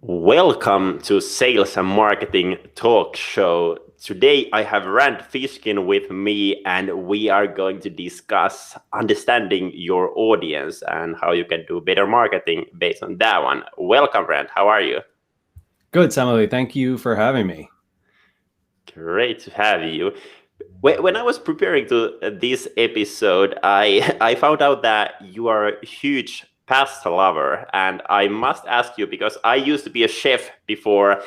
Welcome to Sales and Marketing Talk Show. Today I have Rand Fishkin with me, and we are going to discuss understanding your audience and how you can do better marketing based on that one. Welcome, Rand. How are you? Good, Samali. Thank you for having me. Great to have you. When I was preparing to this episode, I found out that you are a huge pasta lover, and I must ask you because I used to be a chef before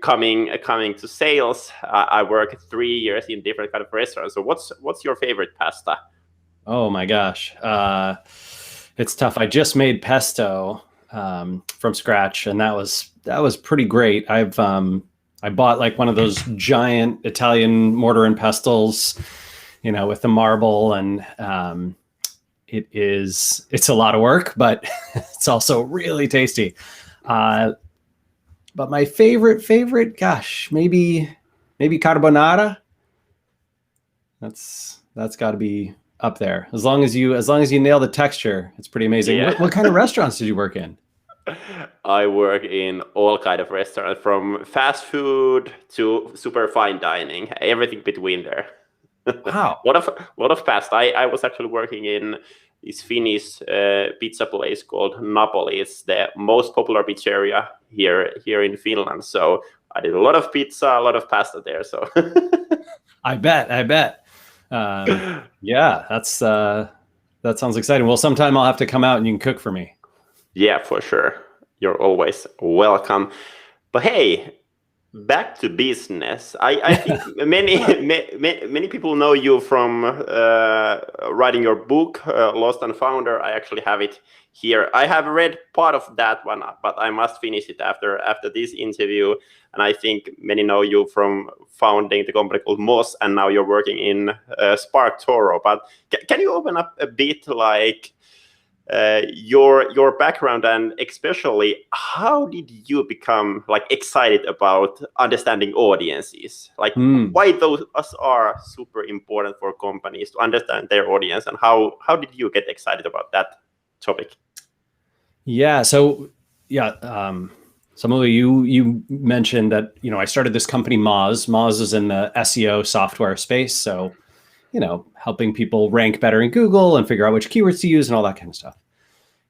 coming to sales. I worked 3 years in different kind of restaurants. So what's your favorite pasta? Oh my gosh. It's tough. I just made pesto from scratch, and that was pretty great. I bought like one of those giant Italian mortar and pestles, with the marble, and it's a lot of work, but it's also really tasty. But my favorite, gosh, maybe carbonara. That's got to be up there. As long as you nail the texture, it's pretty amazing. Yeah. What kind of restaurants did you work in? I work in all kind of restaurants, from fast food to super fine dining, everything between there. Wow. Lot of past. I was actually working in this Finnish pizza place called Napoli. It's the most popular pizzeria here in Finland. So I did a lot of pizza, a lot of pasta there. So I bet. Yeah, that sounds exciting. Well, sometime I'll have to come out and you can cook for me. yeah, for sure. You're always welcome. But hey, back to business. I think many people know you from writing your book, Lost and Founder. I actually have it here. I have read part of that one, but I must finish it after this interview. And I think many know you from founding the company called Moz, and now you're working in SparkToro. But can you open up a bit, like your background, and especially how did you become like excited about understanding audiences, like why those are super important for companies to understand their audience, and how did you get excited about that topic? Yeah. So Samuli, you mentioned that, I started this company, Moz. Moz is in the SEO software space. So, helping people rank better in Google and figure out which keywords to use and all that kind of stuff.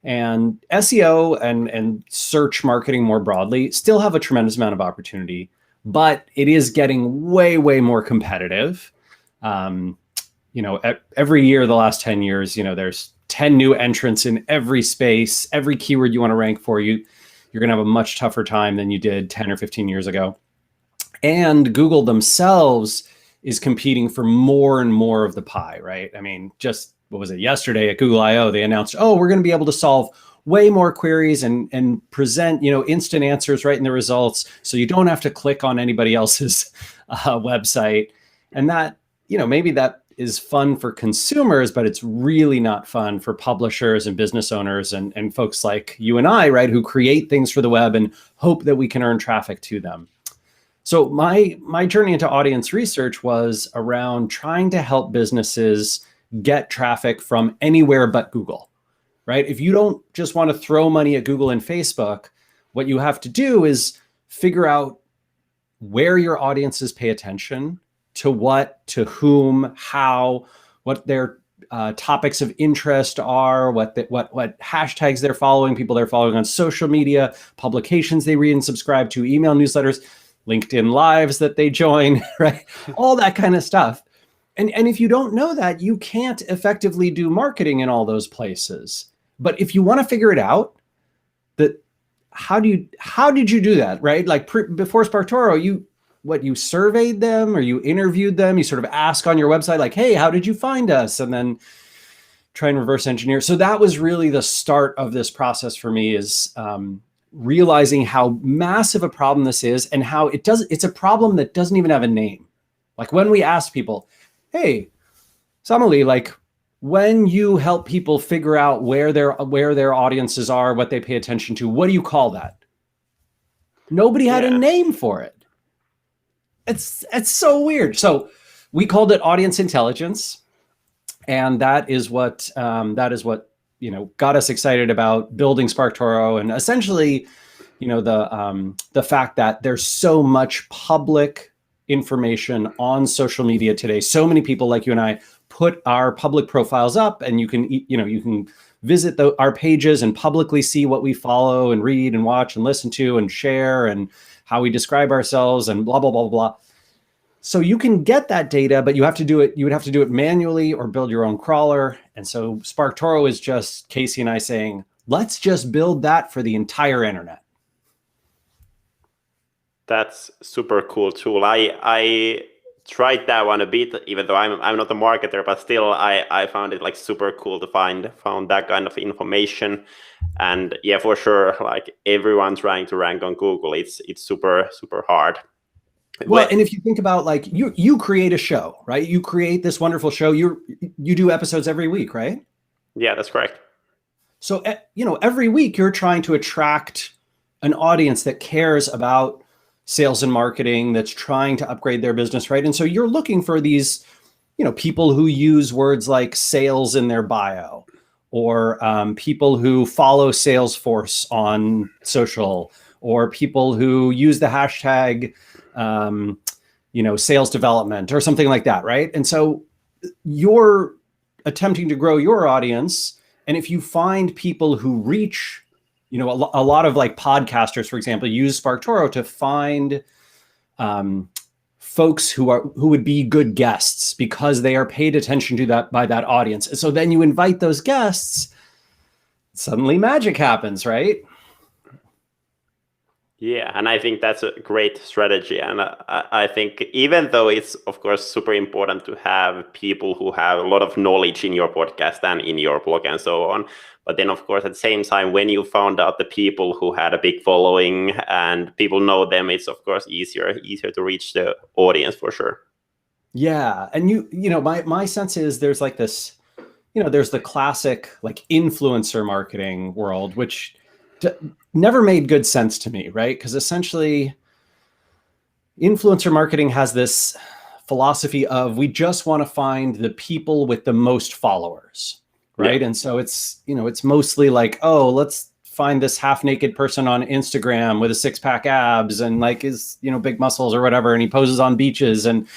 And SEO and search marketing more broadly still have a tremendous amount of opportunity, but it is getting way, way more competitive. Every year, the last 10 years, there's 10 new entrants in every space. Every keyword you want to rank for, you're going to have a much tougher time than you did 10 or 15 years ago. And Google themselves is competing for more and more of the pie, right? I mean, just what was it, yesterday at Google I/O, they announced, we're going to be able to solve way more queries and present, instant answers right in the results. So you don't have to click on anybody else's website. And that, maybe that is fun for consumers, but it's really not fun for publishers and business owners and folks like you and I, right, who create things for the web and hope that we can earn traffic to them. So my journey into audience research was around trying to help businesses get traffic from anywhere but Google, right? If you don't just want to throw money at Google and Facebook, what you have to do is figure out where your audiences pay attention to, what, to whom, how, what their topics of interest are, what hashtags they're following, people they're following on social media, publications they read and subscribe to, email newsletters, LinkedIn lives that they join, right? All that kind of stuff. And if you don't know that, you can't effectively do marketing in all those places. But if you want to figure it out, how did you do that, right? Like before SparkToro, you surveyed them or you interviewed them, you sort of ask on your website, like, hey, how did you find us? And then try and reverse engineer. So that was really the start of this process for me, is realizing how massive a problem this is, and how it's a problem that doesn't even have a name. Like when we ask people, hey, Samali, like when you help people figure out where their audiences are, what they pay attention to, what do you call that? Nobody had a name for it. It's so weird. So we called it audience intelligence, and that is what got us excited about building SparkToro, and essentially, the fact that there's so much public information on social media today. So many people like you and I put our public profiles up, and you can visit our pages and publicly see what we follow and read and watch and listen to and share and how we describe ourselves and blah, blah, blah, blah. So you can get that data, but you would have to do it manually or build your own crawler. And so SparkToro is just Casey and I saying, let's just build that for the entire internet. That's super cool tool. I tried that one a bit, even though I'm not a marketer, but still I found it like super cool to found that kind of information. And yeah, for sure, like everyone trying to rank on Google, it's super hard. Well, and if you think about like you create a show, right? You create this wonderful show. You do episodes every week, right? Yeah, that's correct. So every week you're trying to attract an audience that cares about sales and marketing, that's trying to upgrade their business, right? And so you're looking for these, people who use words like sales in their bio, or people who follow Salesforce on social, or people who use the hashtag, sales development or something like that, right? And so you're attempting to grow your audience. And if you find people who reach, a lot of like podcasters, for example, use SparkToro to find folks who would be good guests because they are paid attention to by that audience. And so then you invite those guests, suddenly magic happens, right? Yeah, and I think that's a great strategy. And I think even though it's, of course, super important to have people who have a lot of knowledge in your podcast and in your blog and so on, but then, of course, at the same time, when you found out the people who had a big following and people know them, it's, of course, easier to reach the audience for sure. Yeah, and my sense is there's like this, there's the classic like influencer marketing world, which never made good sense to me, right? Because essentially influencer marketing has this philosophy of we just want to find the people with the most followers, right? Yeah. And so it's mostly like, oh, let's find this half-naked person on Instagram with a six-pack abs and like his big muscles or whatever, and he poses on beaches, and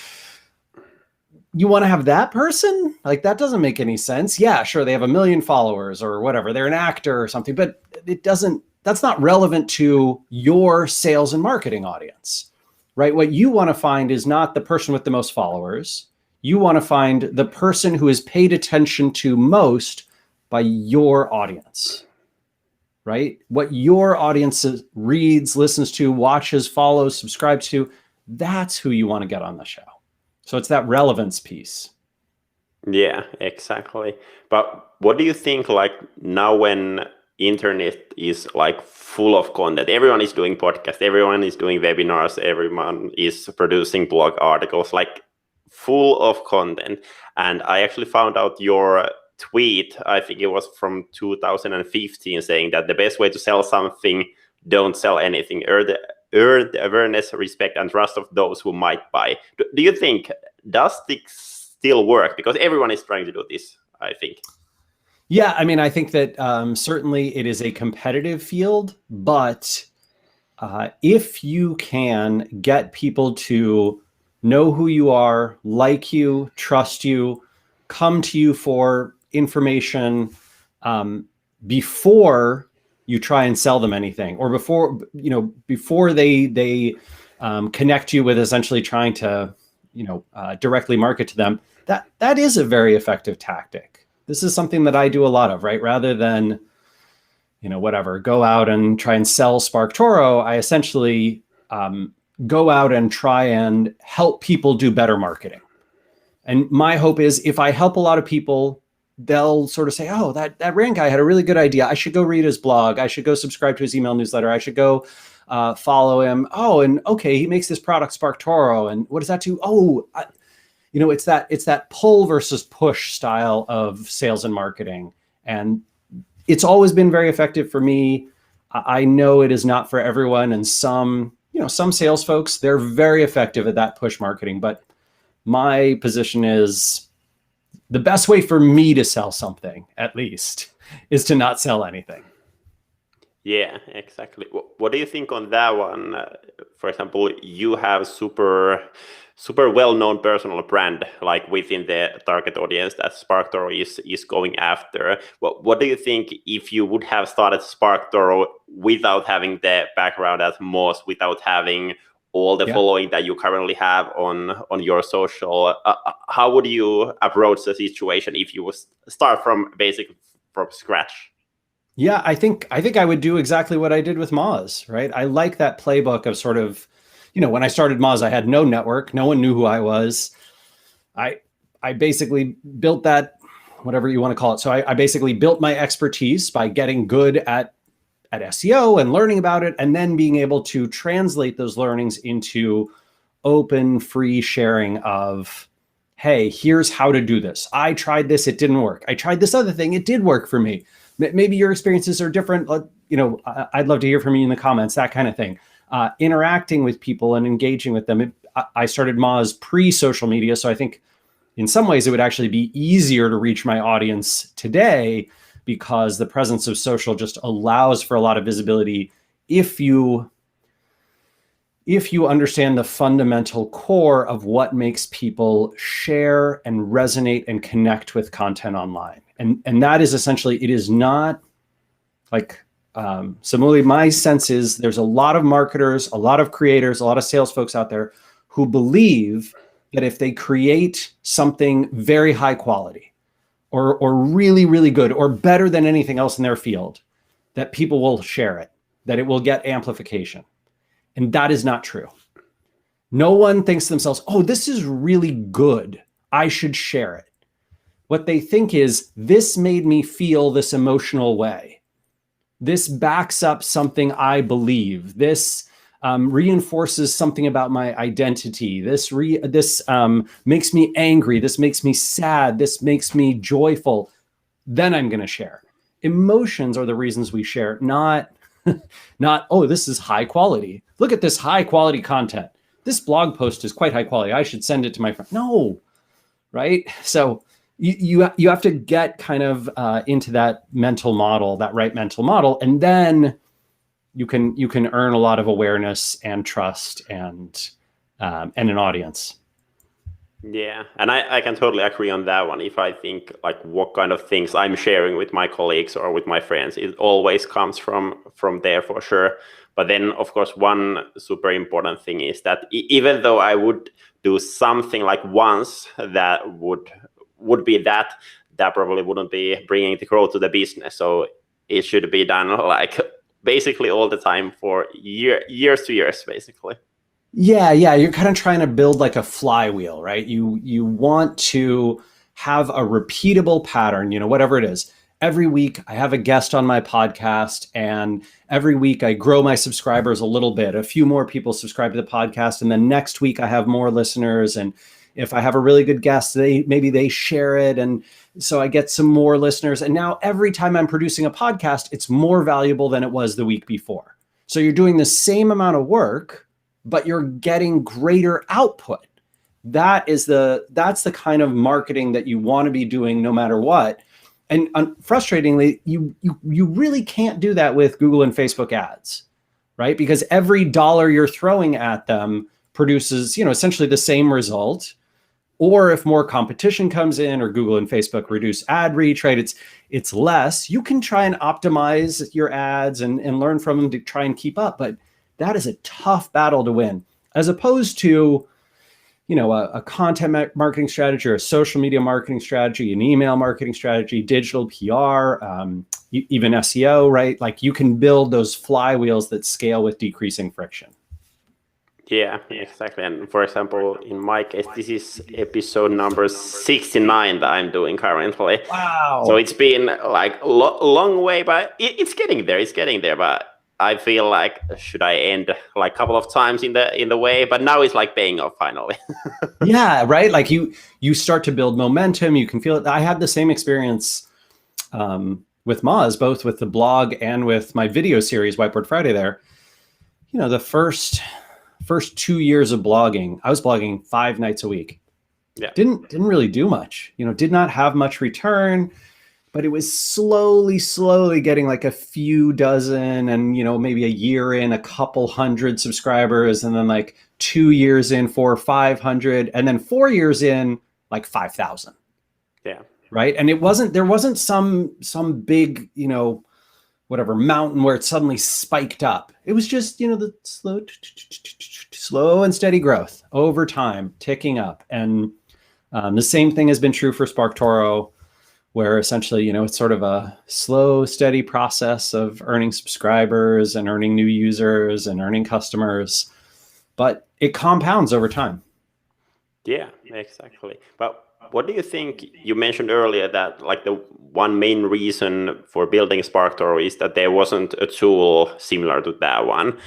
you want to have that person? Like, that doesn't make any sense. Yeah, sure, they have 1 million followers or whatever, they're an actor or something, but that's not relevant to your sales and marketing audience, right? What you want to find is not the person with the most followers. You want to find the person who is paid attention to most by your audience, right? What your audience reads, listens to, watches, follows, subscribes to, that's who you want to get on the show. So it's that relevance piece. Yeah, exactly. But what do you think, like now when internet is like full of content, everyone is doing podcasts, everyone is doing webinars, everyone is producing blog articles, like full of content. And I actually found out your tweet, I think it was from 2015, saying that the best way to sell something, don't sell anything. Earn the awareness, respect, and trust of those who might buy. Do you think, does this still work? Because everyone is trying to do this, I think. Yeah, I mean, I think that certainly it is a competitive field, but if you can get people to know who you are, like you, trust you, come to you for information before you try and sell them anything, or before they connect you with essentially trying to directly market to them, that is a very effective tactic. This is something that I do a lot of, right? Rather than go out and try and sell SparkToro, I essentially go out and try and help people do better marketing. And my hope is if I help a lot of people, they'll sort of say, oh, that Rand guy had a really good idea. I should go read his blog. I should go subscribe to his email newsletter. I should go follow him. Oh, and okay, he makes this product SparkToro. And what does that do? Oh, it's that pull versus push style of sales and marketing. And it's always been very effective for me. I know it is not for everyone. And some sales folks, they're very effective at that push marketing. But my position is the best way for me to sell something, at least, is to not sell anything. Yeah, exactly. What do you think on that one? For example, you have super well-known personal brand like within the target audience that SparkToro is going after. What do you think if you would have started SparkToro without having the background as Moz, without having all the Yeah. following that you currently have on your social? How would you approach the situation if you would start from scratch? Yeah, I think I would do exactly what I did with Moz, right? I like that playbook of sort of, when I started Moz, I had no network, no one knew who I was. I basically built that, whatever you want to call it. So I basically built my expertise by getting good at SEO and learning about it, and then being able to translate those learnings into open, free sharing of, hey, here's how to do this. I tried this, it didn't work. I tried this other thing, it did work for me. Maybe your experiences are different. I'd love to hear from you in the comments, that kind of thing. Interacting with people and engaging with them. I started Moz pre-social media, so I think in some ways it would actually be easier to reach my audience today because the presence of social just allows for a lot of visibility if you understand the fundamental core of what makes people share and resonate and connect with content online. And that is essentially, it is not like, similarly, my sense is there's a lot of marketers, a lot of creators, a lot of sales folks out there who believe that if they create something very high quality or really, really good or better than anything else in their field, that people will share it, that it will get amplification. And that is not true. No one thinks to themselves, oh, this is really good, I should share it. What they think is, this made me feel this emotional way. This backs up something I believe. This reinforces something about my identity. This makes me angry. This makes me sad. This makes me joyful. Then I'm going to share. Emotions are the reasons we share, not, oh, this is high quality. Look at this high quality content. This blog post is quite high quality. I should send it to my friend. No, right? So you have to get kind of into that mental model, that right mental model, and then you can earn a lot of awareness and trust and an audience. Yeah, and I can totally agree on that one. If I think like what kind of things I'm sharing with my colleagues or with my friends, it always comes from there for sure. But then, of course, one super important thing is that even though I would do something like once that would be that probably wouldn't be bringing the growth to the business. So it should be done like basically all the time for years to years, basically. Yeah, you're kind of trying to build like a flywheel, right? You want to have a repeatable pattern, whatever it is. Every week I have a guest on my podcast, and every week I grow my subscribers a little bit. A few more people subscribe to the podcast, and then next week I have more listeners, and if I have a really good guest, maybe they share it, and so I get some more listeners. And now every time I'm producing a podcast, it's more valuable than it was the week before. So you're doing the same amount of work, but you're getting greater output. That's the kind of marketing that you want to be doing no matter what. And frustratingly, you really can't do that with Google and Facebook ads, right? Because every dollar you're throwing at them produces, essentially the same result. Or if more competition comes in, or Google and Facebook reduce ad reach, right? It's less. You can try and optimize your ads and learn from them to try and keep up, but that is a tough battle to win, as opposed to, a content marketing strategy, or a social media marketing strategy, an email marketing strategy, digital PR, even SEO, right? Like you can build those flywheels that scale with decreasing friction. Yeah, exactly. And for example, in my case, this is episode number 69 that I'm doing currently. Wow. So it's been like a long way, but it's getting there. It's getting there. But I feel like, should I end like a couple of times in the way? But now it's like paying off finally. Yeah, right. Like you start to build momentum. You can feel it. I had the same experience with Moz, both with the blog and with my video series, Whiteboard Friday there. The first 2 years of blogging, I was blogging 5 nights a week. Yeah. Didn't really do much, did not have much return, but it was slowly getting like a few dozen, and maybe a year in, a couple hundred subscribers, and then like 2 years in, 400 or 500, and then 4 years in, like 5,000. Yeah. Right. And there wasn't some big, whatever mountain where it suddenly spiked up. It was just, the slow and steady growth over time, ticking up. And the same thing has been true for SparkToro, where essentially, it's sort of a slow, steady process of earning subscribers and earning new users and earning customers, but it compounds over time. Yeah, exactly. But what do you think? You mentioned earlier that like the one main reason for building SparkToro is that there wasn't a tool similar to that one.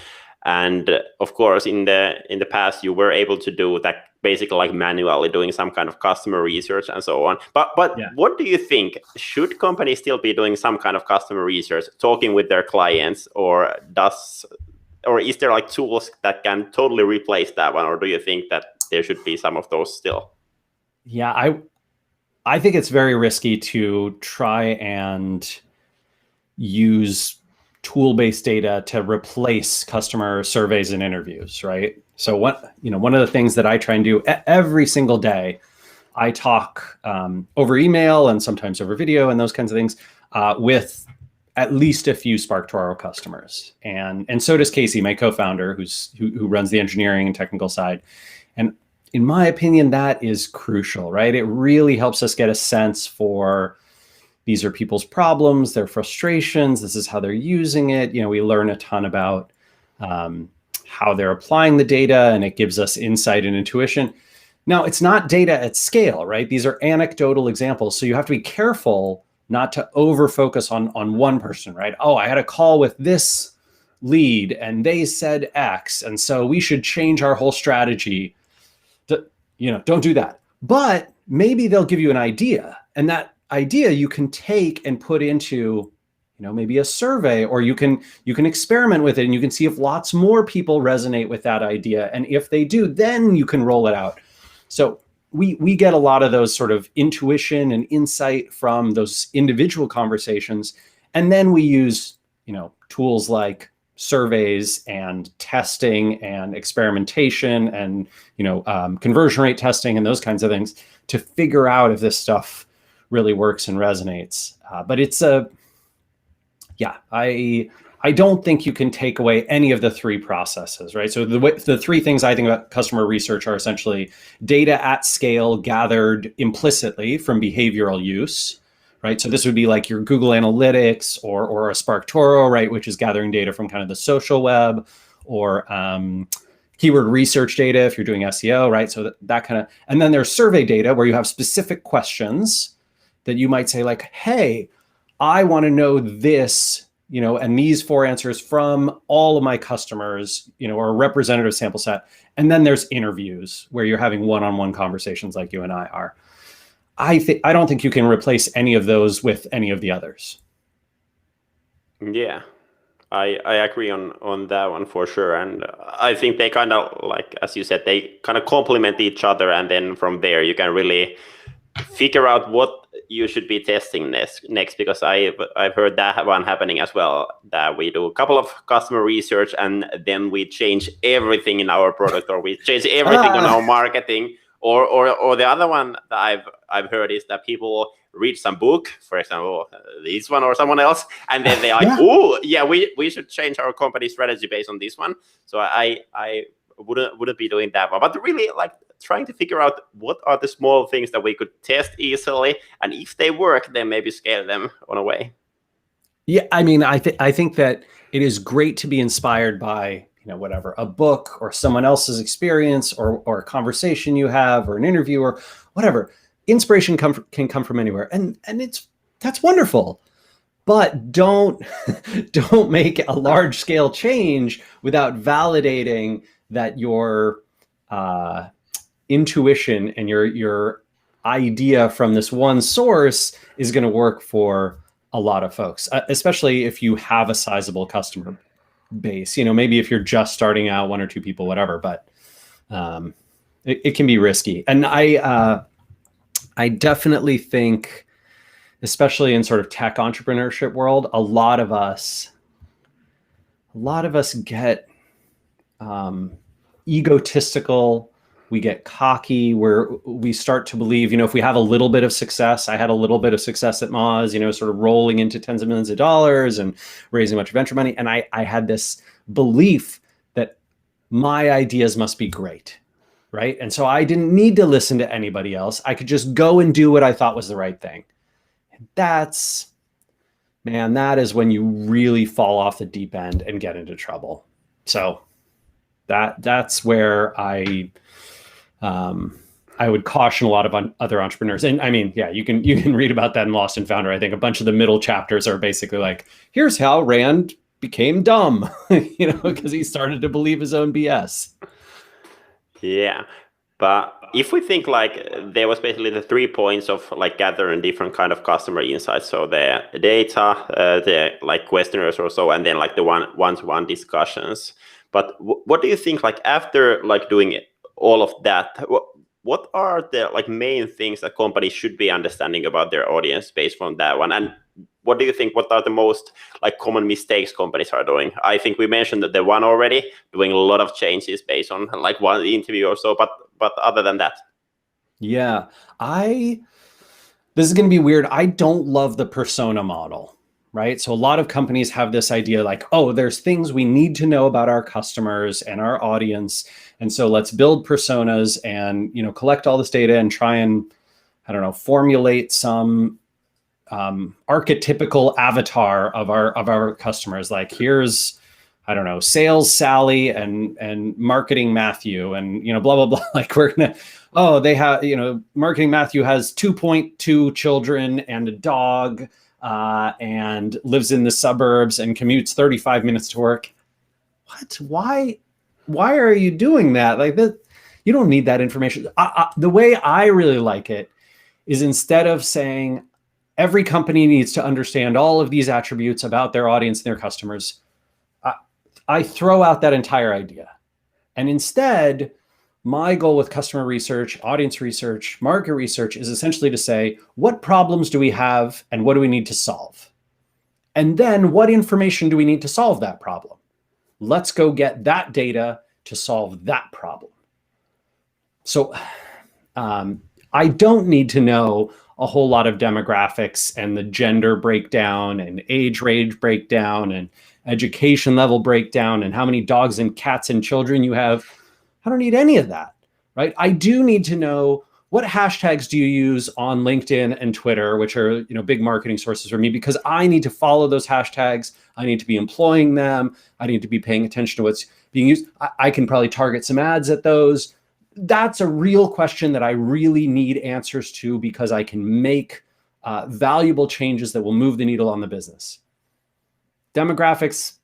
And of course, in the past, you were able to do that basically like manually doing some kind of customer research and so on. But Yeah. What do you think? Should companies still be doing some kind of customer research, talking with their clients, or is there like tools that can totally replace that one? Or do you think that there should be some of those still? Yeah, I think it's very risky to try and use tool-based data to replace customer surveys and interviews, right? So one of the things that I try and do every single day, I talk over email and sometimes over video and those kinds of things with at least a few SparkToro customers, and so does Casey, my co-founder, who runs the engineering and technical side. And in my opinion, that is crucial, right? It really helps us get a sense for, these are people's problems, their frustrations, this is how they're using it. We learn a ton about how they're applying the data, and it gives us insight and intuition. Now, it's not data at scale, right? These are anecdotal examples. So you have to be careful not to over focus on one person, right? Oh, I had a call with this lead and they said X, and so we should change our whole strategy. Don't do that. But maybe they'll give you an idea, and that idea you can take and put into, maybe a survey, or you can experiment with it, and you can see if lots more people resonate with that idea. And if they do, then you can roll it out. So we get a lot of those sort of intuition and insight from those individual conversations. And then we use, tools like surveys and testing and experimentation and conversion rate testing and those kinds of things to figure out if this stuff really works and resonates. But it's I don't think you can take away any of the three processes, right? So the three things I think about customer research are essentially data at scale gathered implicitly from behavioral use, right? So this would be like your Google Analytics or a SparkToro, right, which is gathering data from kind of the social web, or keyword research data if you're doing SEO, right? So that kind of, and then there's survey data where you have specific questions that you might say like, hey, I want to know this, and these 4 answers from all of my customers, or a representative sample set. And then there's interviews where you're having one-on-one conversations like you and I are. I don't think you can replace any of those with any of the others. Yeah, I agree on that one for sure. And I think they kind of, like, as you said, they kind of complement each other. And then from there, you can really figure out what you should be testing next, because I've heard that one happening as well, that we do a couple of customer research and then we change everything in our product, or we change everything on our marketing, or the other one that I've heard is that people read some book, for example, this one or someone else, and then they're like, oh yeah, we should change our company strategy based on this one. So I wouldn't be doing that one, but really like trying to figure out what are the small things that we could test easily, and if they work, then maybe scale them on a way. Yeah, I mean, I think that it is great to be inspired by whatever, a book or someone else's experience, or a conversation you have, or an interview, or whatever. Inspiration can come from anywhere, and that's wonderful. But don't make a large scale change without validating that your intuition and your idea from this one source is going to work for a lot of folks, especially if you have a sizable customer base. Maybe if you're just starting out, 1 or 2 people, whatever, but it can be risky. And I definitely think especially in sort of tech entrepreneurship world, a lot of us get egotistical. We get cocky, where we start to believe, if we have a little bit of success. I had a little bit of success at Moz, sort of rolling into tens of millions of dollars and raising a bunch of venture money. And I had this belief that my ideas must be great, right? And so I didn't need to listen to anybody else. I could just go and do what I thought was the right thing. And that is when you really fall off the deep end and get into trouble. So that's where I would caution a lot of other entrepreneurs. And I mean, yeah, you can read about that in Lost and Founder. I think a bunch of the middle chapters are basically like, here's how Rand became dumb, because he started to believe his own BS. Yeah. But if we think like there was basically the 3 points of like gathering different kind of customer insights. So the data, the like questionnaires or so, and then like the one-to-one discussions. But what do you think, like after like doing all of that, what are the like main things that companies should be understanding about their audience based on that one? And what do you think, what are the most like common mistakes companies are doing? I think we mentioned that the one already, doing a lot of changes based on like one interview or so, but other than that. Yeah, this is going to be weird. I don't love the persona model, right? So a lot of companies have this idea like, oh, there's things we need to know about our customers and our audience. And so let's build personas and, collect all this data and try and, I don't know, formulate some archetypical avatar of our customers. Like here's, I don't know, sales Sally and marketing Matthew and, blah, blah, blah. Like we're going to, they have, marketing Matthew has 2.2 children and a dog and lives in the suburbs and commutes 35 minutes to work. What? Why are you doing that? Like that, you don't need that information. The way I really like it is, instead of saying every company needs to understand all of these attributes about their audience and their customers, I throw out that entire idea. And instead, my goal with customer research, audience research, market research is essentially to say, what problems do we have and what do we need to solve? And then what information do we need to solve that problem? Let's go get that data to solve that problem. So I don't need to know a whole lot of demographics and the gender breakdown and age range breakdown and education level breakdown and how many dogs and cats and children you have. I don't need any of that, right? I do need to know, what hashtags do you use on LinkedIn and Twitter, which are big marketing sources for me, because I need to follow those hashtags. I need to be employing them. I need to be paying attention to what's being used. I can probably target some ads at those. That's a real question that I really need answers to, because I can make valuable changes that will move the needle on the business. Demographics,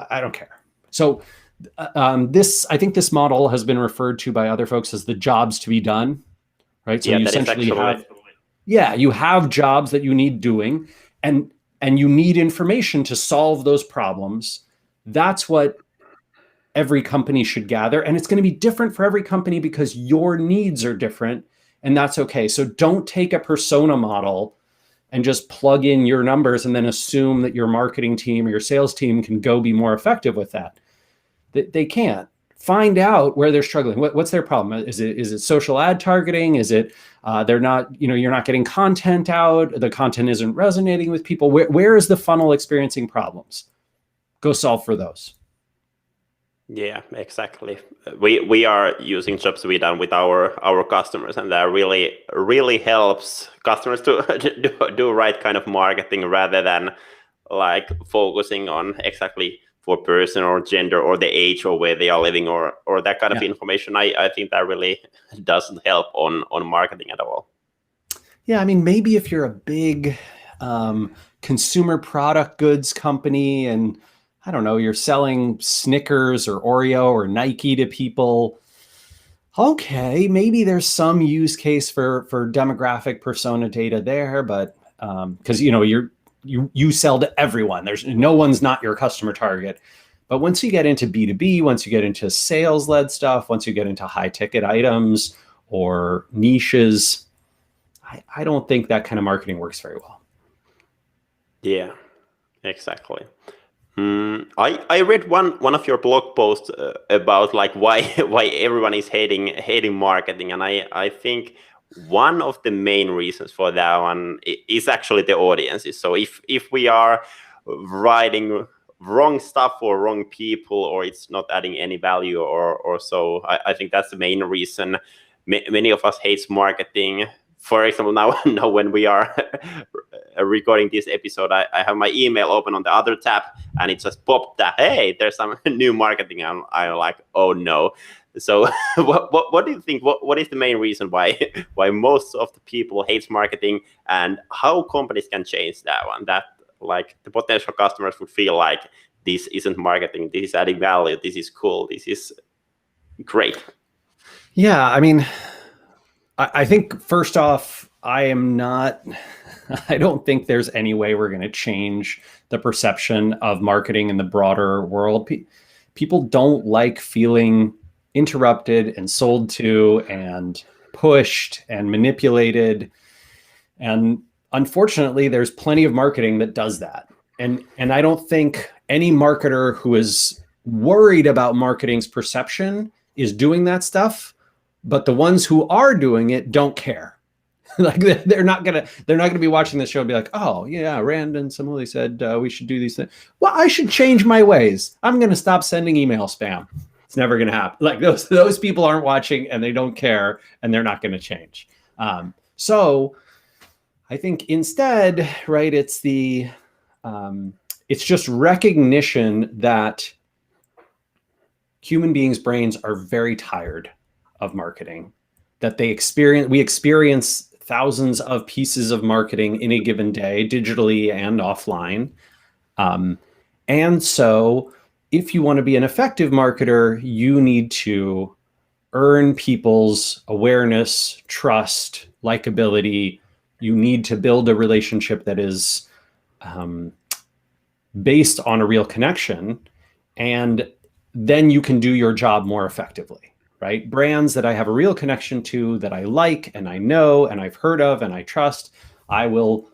I don't care. So I think this model has been referred to by other folks as the jobs to be done, right? So you essentially you have jobs that you need doing, and you need information to solve those problems. That's what every company should gather. And it's going to be different for every company because your needs are different, and that's okay. So don't take a persona model and just plug in your numbers and then assume that your marketing team or your sales team can go be more effective with that. They can't. Find out where they're struggling. What's their problem? Is it social ad targeting? Is it they're not, you're not getting content out, the content isn't resonating with people? Where is the funnel experiencing problems? Go solve for those. Yeah, exactly. We are using jobs we done with our customers, and that really helps customers to do right kind of marketing, rather than like focusing on exactly for person or gender or the age or where they are living or that kind of information. I think that really doesn't help on marketing at all. Yeah, I mean, maybe if you're a big consumer product goods company and I don't know, you're selling Snickers or Oreo or Nike to people, okay, maybe there's some use case for demographic persona data there, but because you sell to everyone. There's no one's not your customer target. But once you get into B2B, once you get into sales-led stuff, once you get into high-ticket items or niches, I don't think that kind of marketing works very well. Yeah, exactly. I read one of your blog posts about like why why everyone is hating marketing, and I think one of the main reasons for that one is actually the audiences. So if we are writing wrong stuff for wrong people, or it's not adding any value, or so, I think that's the main reason many of us hates marketing. For example, now when we are recording this episode, I have my email open on the other tab, and it just popped that, hey, there's some new marketing. And I'm like, oh no. So what do you think? What is the main reason why most of the people hates marketing, and how companies can change that one? That like the potential customers would feel like this isn't marketing, this is adding value, this is cool, this is great. Yeah, I mean, I think first off, I don't think there's any way we're going to change the perception of marketing in the broader world. People don't like feeling interrupted and sold to and pushed and manipulated. And unfortunately, there's plenty of marketing that does that. And I don't think any marketer who is worried about marketing's perception is doing that stuff. But the ones who are doing it don't care. Like they're not gonna be watching this show and be like, oh yeah, Rand and Simile said we should do these things. Well, I should change my ways. I'm gonna stop sending email spam. It's never gonna happen. Like those people aren't watching and they don't care and they're not gonna change. So I think instead, right, it's just recognition that human beings' brains are very tired of marketing, that we experience thousands of pieces of marketing in a given day, digitally and offline. And so if you want to be an effective marketer, you need to earn people's awareness, trust, likability. You need to build a relationship that is based on a real connection, and then you can do your job more effectively. Right? Brands that I have a real connection to, that I like and I know and I've heard of and I trust, I will,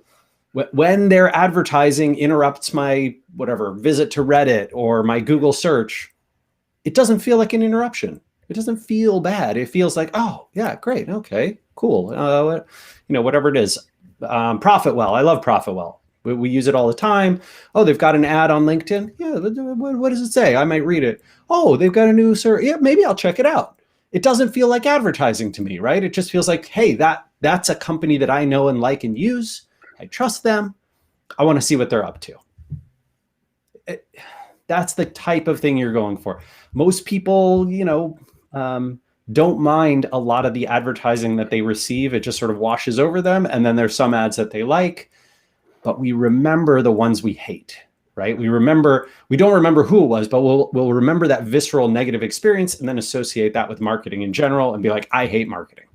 when their advertising interrupts my visit to Reddit or my Google search, it doesn't feel like an interruption. It doesn't feel bad. It feels like, oh yeah, great. Okay, cool. Whatever it is. Profitwell. I love Profitwell. We use it all the time. Oh, they've got an ad on LinkedIn. Yeah, what does it say? I might read it. Oh, they've got a new service. Yeah, maybe I'll check it out. It doesn't feel like advertising to me, right? It just feels like, hey, that's a company that I know and like and use. I trust them. I want to see what they're up to. That's the type of thing you're going for. Most people, don't mind a lot of the advertising that they receive. It just sort of washes over them. And then there's some ads that they like, but we remember the ones we hate, right? We don't remember who it was, but we'll remember that visceral negative experience and then associate that with marketing in general and be like, I hate marketing.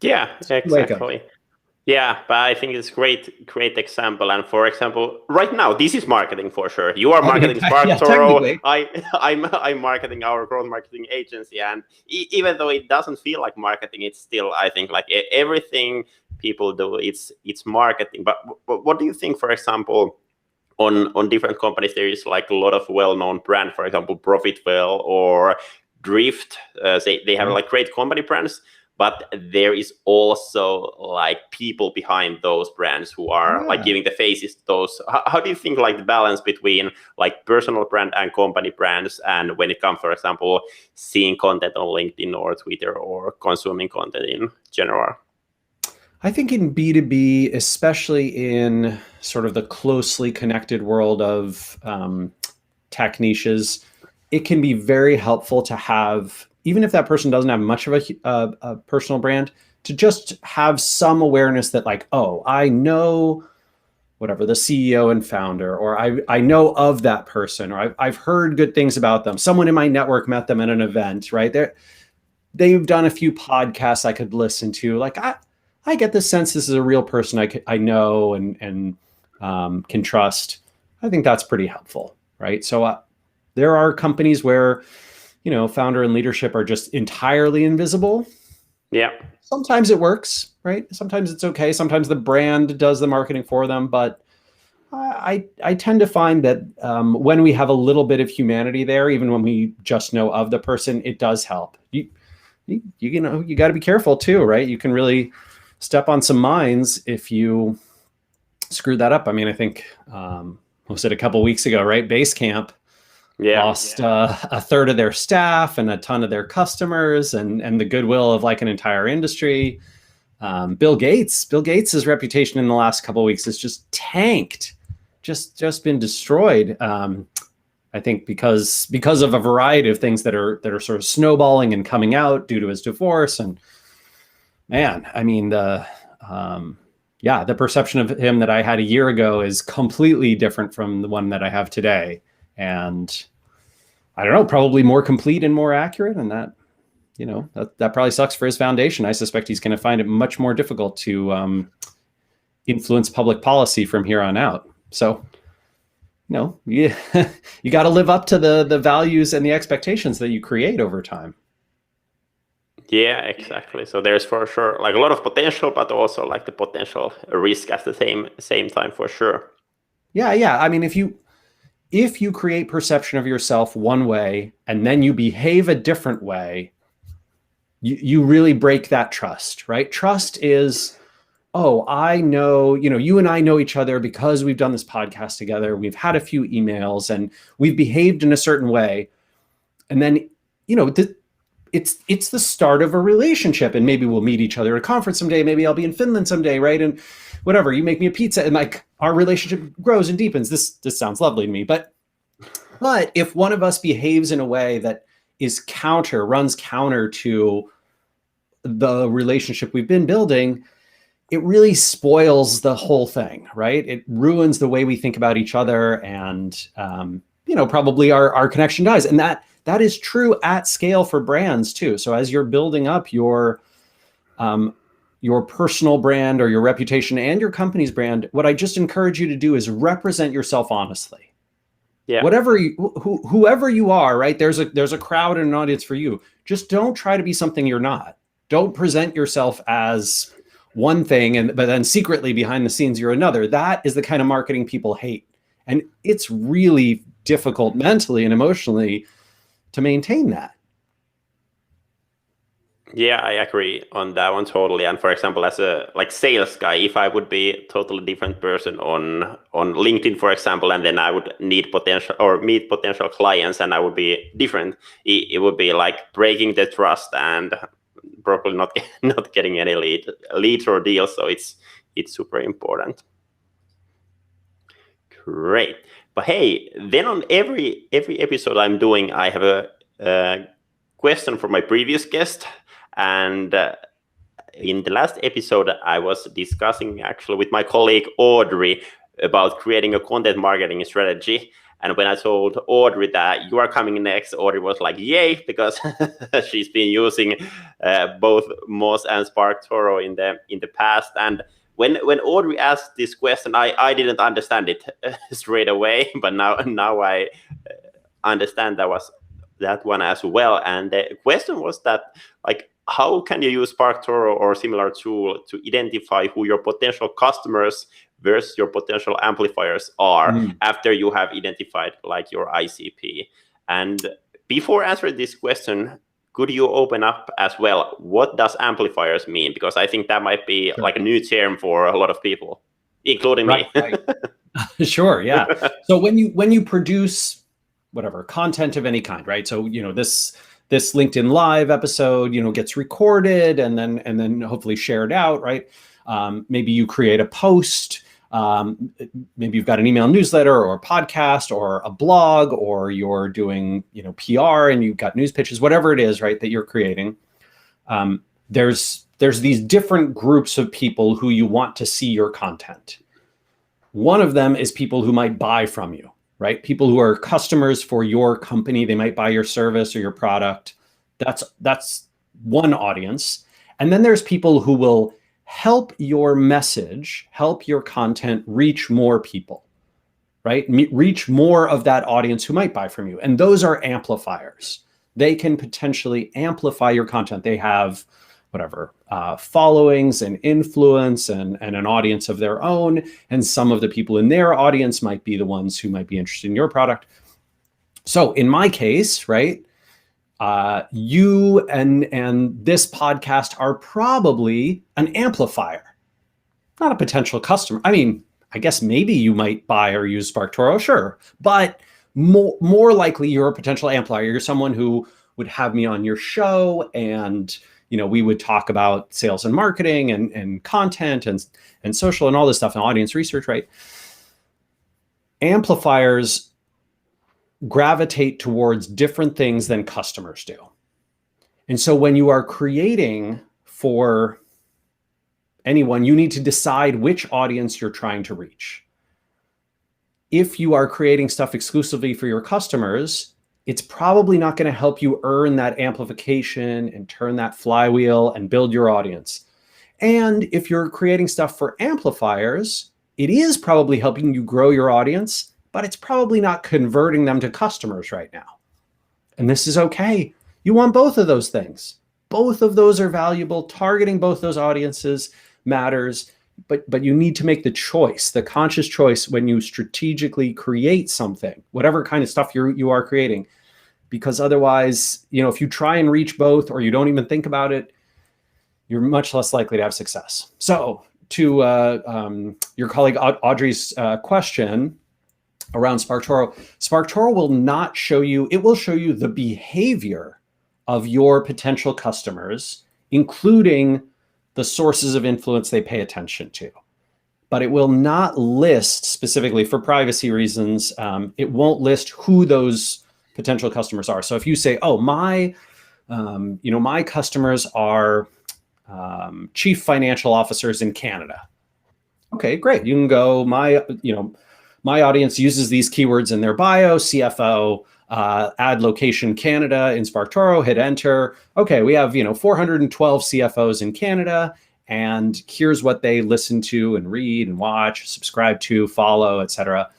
Yeah, exactly. Yeah, but I think it's great example. And for example, right now, this is marketing for sure. You are marketing SparkToro. I'm marketing our growth marketing agency. And even though it doesn't feel like marketing, it's still, I think, like everything people do, it's marketing. But what do you think, for example, on different companies, there is like a lot of well-known brand, for example, Profitwell or Drift. They have like great company brands. But there is also like people behind those brands who are like giving the faces to those. How do you think like the balance between like personal brand and company brands, and when it comes, for example, seeing content on LinkedIn or Twitter or consuming content in general? I think in B2B, especially in sort of the closely connected world of tech niches, it can be very helpful to have, even if that person doesn't have much of a personal brand, to just have some awareness that like, oh, I know the CEO and founder, or I know of that person, or I've heard good things about them. Someone in my network met them at an event, right? They've done a few podcasts I could listen to. Like I get the sense this is a real person I know and can trust. I think that's pretty helpful, right? So there are companies where founder and leadership are just entirely invisible. Yeah. Sometimes it works, right? Sometimes it's okay. Sometimes the brand does the marketing for them, but I tend to find that when we have a little bit of humanity there, even when we just know of the person, it does help. You know, you got to be careful too, right? You can really step on some mines if you screw that up. I mean, I think was it a couple of weeks ago, right? Basecamp lost a third of their staff and a ton of their customers and the goodwill of like an entire industry. Bill Gates's reputation in the last couple of weeks has just tanked, just been destroyed. I think because of a variety of things that are sort of snowballing and coming out due to his divorce. And man, I mean, the perception of him that I had a year ago is completely different from the one that I have today. And I don't know, probably more complete and more accurate. And that, you know, that probably sucks for his foundation. I suspect he's going to find it much more difficult to influence public policy from here on out. So, you know, you got to live up to the values and the expectations that you create over time. Yeah, exactly. So there's for sure like a lot of potential, but also like the potential risk at the same time for sure. Yeah. I mean, if you create perception of yourself one way and then you behave a different way, you really break that trust, right? Trust is, oh, I know, you know, you and I know each other because we've done this podcast together. We've had a few emails and we've behaved in a certain way. And then, you know, it's the start of a relationship, and maybe we'll meet each other at a conference someday. Maybe I'll be in Finland someday, right? And whatever, you make me a pizza and like our relationship grows and deepens. This sounds lovely to me. But if one of us behaves in a way that runs counter to the relationship we've been building, it really spoils the whole thing, right? It ruins the way we think about each other, and you know, probably our connection dies. And that is true at scale for brands too. So as you're building up your personal brand or your reputation and your company's brand, what I just encourage you to do is represent yourself honestly. Yeah. Whoever you are, right? There's a crowd and an audience for you. Just don't try to be something you're not. Don't present yourself as one thing but then secretly behind the scenes you're another. That is the kind of marketing people hate. And it's really difficult mentally and emotionally to maintain that. Yeah, I agree on that one totally. And for example, as a like sales guy, if I would be a totally different person on LinkedIn, for example, and then I would meet potential clients and I would be different, it would be like breaking the trust and probably not getting any leads or deals. So it's super important. Great. But hey, then on every episode I'm doing, I have a question from my previous guest. And in the last episode, I was discussing actually with my colleague Audrey about creating a content marketing strategy. And when I told Audrey that you are coming next, Audrey was like, yay, because she's been using both Moz and SparkToro in the past. And when Audrey asked this question, I didn't understand it straight away, but now I understand that one as well. And the question was that, like, how can you use SparkToro or similar tool to identify who your potential customers versus your potential amplifiers are after you have identified like your ICP? And before answering this question, could you open up as well, what does amplifiers mean? Because I think that might be like a new term for a lot of people, including me. Right. Sure, yeah. So when you produce whatever content of any kind, right? So, you know, this LinkedIn Live episode, you know, gets recorded and then hopefully shared out, right? Maybe you create a post. Maybe you've got an email newsletter or a podcast or a blog, or you're doing, you know, PR and you've got news pitches, whatever it is, right, that you're creating. There's these different groups of people who you want to see your content. One of them is people who might buy from you, right? People who are customers for your company. They might buy your service or your product. That's one audience. And then there's people who will help your message, help your content reach more people, right? Reach more of that audience who might buy from you. And those are amplifiers. They can potentially amplify your content. They have followings and influence and an audience of their own. And some of the people in their audience might be the ones who might be interested in your product. So in my case, right, you and this podcast are probably an amplifier, not a potential customer. I mean, I guess maybe you might buy or use SparkToro, sure, but more likely you're a potential amplifier. You're someone who would have me on your show, and we would talk about sales and marketing and content and social and all this stuff and audience research, right? Amplifiers gravitate towards different things than customers do. And so when you are creating for anyone, you need to decide which audience you're trying to reach. If you are creating stuff exclusively for your customers, it's probably not going to help you earn that amplification and turn that flywheel and build your audience. And if you're creating stuff for amplifiers, it is probably helping you grow your audience, but it's probably not converting them to customers right now. And this is okay. You want both of those things. Both of those are valuable. Targeting both those audiences matters, but you need to make the choice, the conscious choice when you strategically create something, whatever kind of stuff you are creating, because otherwise, if you try and reach both or you don't even think about it, you're much less likely to have success. So to your colleague Audrey's question around SparkToro, SparkToro will not show you, it will show you the behavior of your potential customers, including the sources of influence they pay attention to. But it will not list specifically, for privacy reasons, it won't list who those potential customers are. So if you say, oh, my customers are chief financial officers in Canada. Okay, great. You can go, my audience uses these keywords in their bio, CFO, add location Canada in SparkToro, hit enter. Okay, we have 412 CFOs in Canada, and here's what they listen to and read and watch, subscribe to, follow, etc.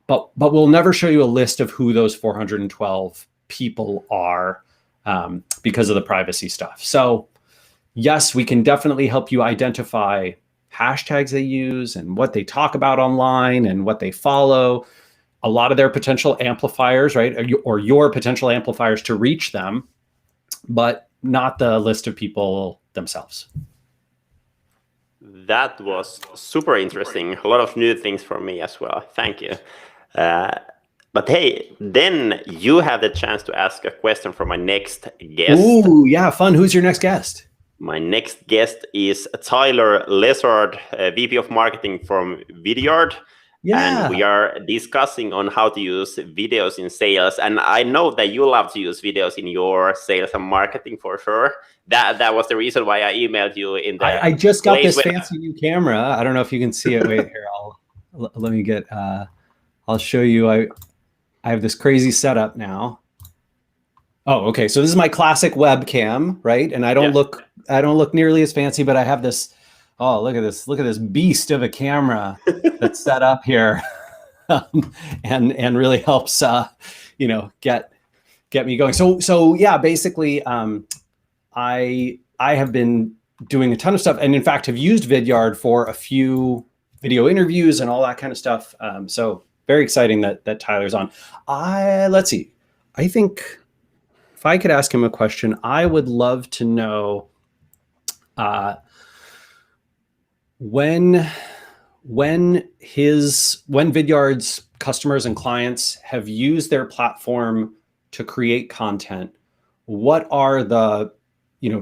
But we'll never show you a list of who those 412 people are because of the privacy stuff. So yes, we can definitely help you identify hashtags they use and what they talk about online and what they follow. A lot of their potential amplifiers, right? Or your potential amplifiers to reach them, but not the list of people themselves. That was super interesting. A lot of new things for me as well. Thank you. But hey, then you have the chance to ask a question from my next guest. Ooh, yeah, fun. Who's your next guest? My next guest is Tyler Lessard, VP of Marketing from Vidyard. Yeah. And we are discussing on how to use videos in sales. And I know that you love to use videos in your sales and marketing for sure. That was the reason why I emailed you in the I just got this fancy new camera. I don't know if you can see it. Wait, here, let me get, I'll show you. I have this crazy setup now. Oh, okay. So this is my classic webcam, right? And I don't look nearly as fancy, but I have this. Oh, look at this! Look at this beast of a camera that's set up here, and really helps get me going. So yeah, basically, I have been doing a ton of stuff, and in fact, have used Vidyard for a few video interviews and all that kind of stuff. So very exciting that Tyler's on. Let's see. I think if I could ask him a question, I would love to know. When Vidyard's customers and clients have used their platform to create content, what are the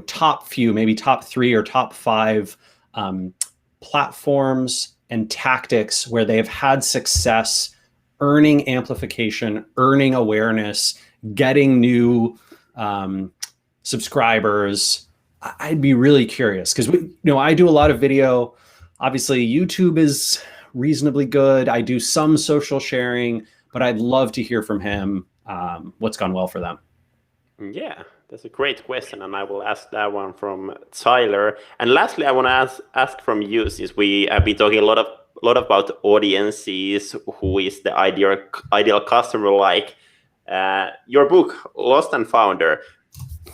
top few, maybe top 3 or top 5 platforms and tactics where they've had success earning amplification, earning awareness, getting new subscribers? I'd be really curious because I do a lot of video. Obviously, YouTube is reasonably good. I do some social sharing, but I'd love to hear from him what's gone well for them. Yeah, that's a great question, and I will ask that one from Tyler. And lastly, I want to ask from you, since we have been talking a lot about audiences, who is the ideal customer, like your book, Lost and Founder.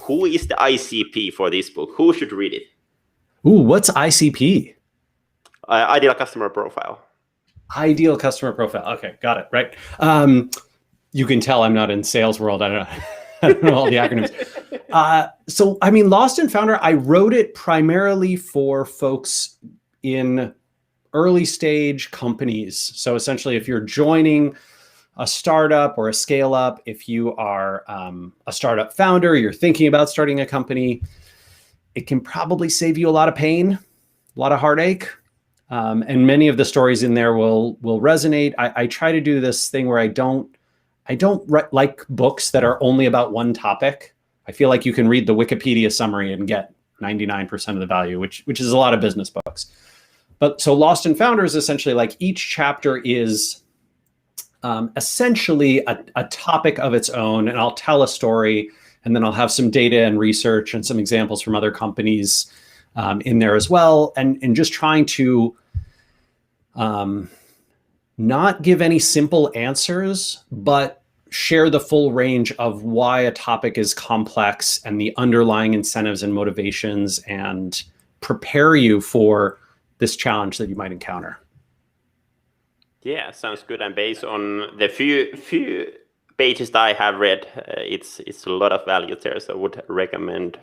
who is the ICP for this book? Who should read it? Ooh, what's ICP? Ideal customer profile. Ideal customer profile. Okay, got it. Right. You can tell I'm not in sales world. I don't know all the acronyms. So, I mean, Lost and Founder, I wrote it primarily for folks in early stage companies. So essentially, if you're joining a startup or a scale up, if you are a startup founder, you're thinking about starting a company, it can probably save you a lot of pain, a lot of heartache. And many of the stories in there will resonate. I try to do this thing where I don't like books that are only about one topic. I feel like you can read the Wikipedia summary and get 99% of the value, which is a lot of business books. But so Lost and Founder is essentially like each chapter is essentially a topic of its own, and I'll tell a story, and then I'll have some data and research and some examples from other companies in there as well, and just trying to not give any simple answers, but share the full range of why a topic is complex and the underlying incentives and motivations, and prepare you for this challenge that you might encounter. Yeah, sounds good. And based on the few pages that I have read, it's a lot of value there. So I would recommend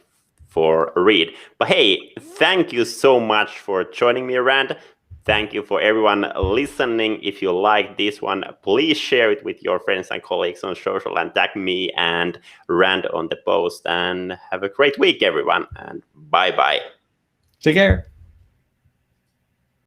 for a read. But hey, thank you so much for joining me, Rand. Thank you for everyone listening. If you like this one, please share it with your friends and colleagues on social and tag me and Rand on the post. And have a great week, everyone. And bye-bye. Take care.